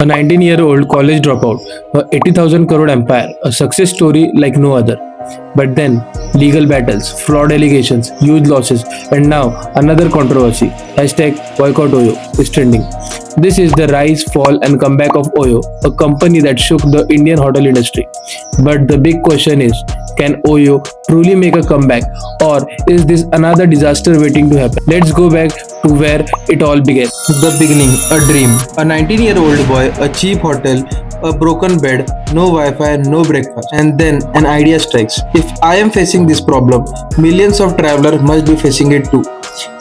A 19-year-old college dropout, a 80,000 crore empire, a success story like no other. But then, legal battles, fraud allegations, huge losses, and now another controversy. Hashtag boycott Oyo is trending. This is the rise, fall, and comeback of Oyo, a company that shook the Indian hotel industry. But the big question is, can Oyo truly make a comeback, or is this another disaster waiting to happen? Let's go back to where it all began. The beginning, a dream. A 19-year-old boy, a cheap hotel, a broken bed, no Wi-Fi, no breakfast. And then an idea strikes. If I am facing this problem, millions of travelers must be facing it too.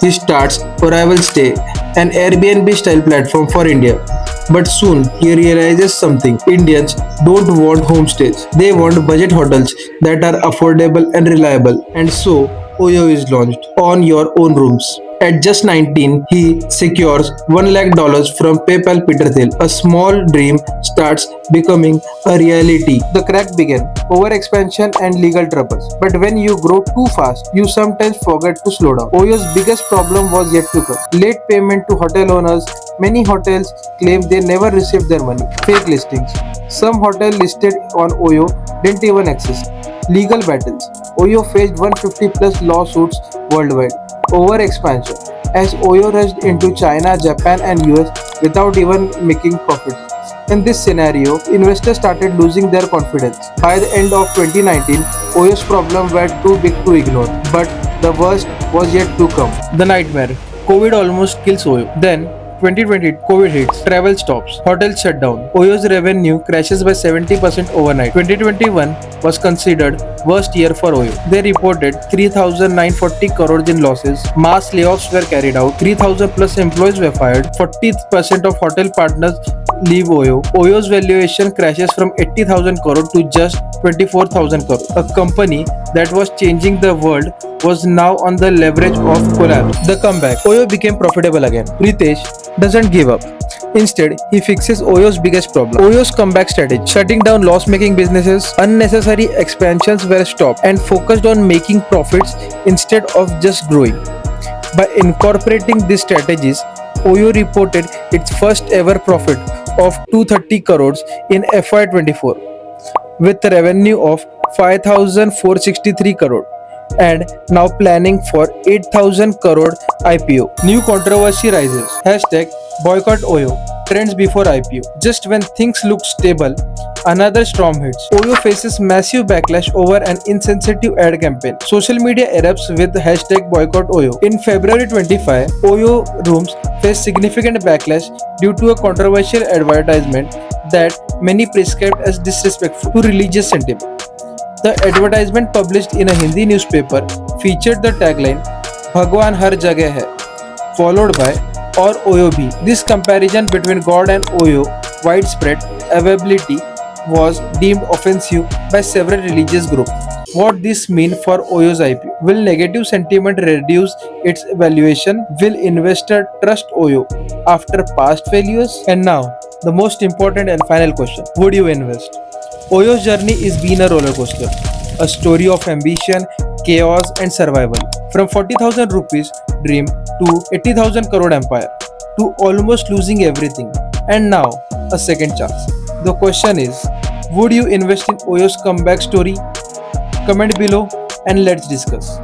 He starts Arrival Stay, an Airbnb style platform for India. But soon he realizes something. Indians don't want homestays. They want budget hotels that are affordable and reliable. And so Oyo is launched on your own rooms. At just 19, he secures $1 lakh from PayPal Peter Thiel. A small dream starts becoming a reality. The crack began, overexpansion and legal troubles. But when you grow too fast, you sometimes forget to slow down. Oyo's biggest problem was yet to come. Late payment to hotel owners. Many hotels claim they never received their money. Fake listings. Some hotels listed on Oyo didn't even exist. Legal battles. Oyo faced 150 plus lawsuits worldwide. Over expansion, as Oyo rushed into China, Japan, and US without even making profits. In this scenario, investors started losing their confidence. By the end of 2019, Oyo's problems were too big to ignore, but the worst was yet to come. The nightmare. COVID almost kills Oyo. Then 2020 COVID hits, travel stops, hotels shut down. Oyo's revenue crashes by 70% overnight. 2021 was considered worst year for Oyo. They reported 3,940 crores in losses. Mass layoffs were carried out. 3,000 plus employees were fired. 40% of hotel partners leave Oyo. Oyo's valuation crashes from 80,000 crore to just 24,000 crore. A company that was changing the world was now on the leverage of collapse. The comeback. Oyo became profitable again. Ritesh doesn't give up. Instead, he fixes Oyo's biggest problem. Oyo's comeback strategy. Shutting down loss-making businesses, unnecessary expansions were stopped and focused on making profits instead of just growing. By incorporating these strategies, Oyo reported its first ever profit of 230 crores in FY24 with a revenue of 5,463 crore and now planning for 8,000 crore IPO. New controversy rises. Hashtag boycott Oyo. Trends before IPO. Just when things look stable, another storm hits. Oyo faces massive backlash over an insensitive ad campaign. Social media erupts with hashtag boycott Oyo. In February 25, Oyo rooms faced significant backlash due to a controversial advertisement that many prescribed as disrespectful to religious sentiment. The advertisement, published in a Hindi newspaper, featured the tagline "Bhagwan har jagah hai," followed by "Aur Oyo bhi." This comparison between God and Oyo widespread availability was deemed offensive by several religious groups. What this mean for Oyo's IPO? Will negative sentiment reduce its valuation? Will investor trust Oyo after past failures? And now, the most important and final question: would you invest? Oyo's journey is been a roller coaster, a story of ambition, chaos, and survival. From 40,000 rupees dream to 80,000 crore empire, to almost losing everything, and now a second chance. The question is, would you invest in Oyo's comeback story? Comment below and let's discuss.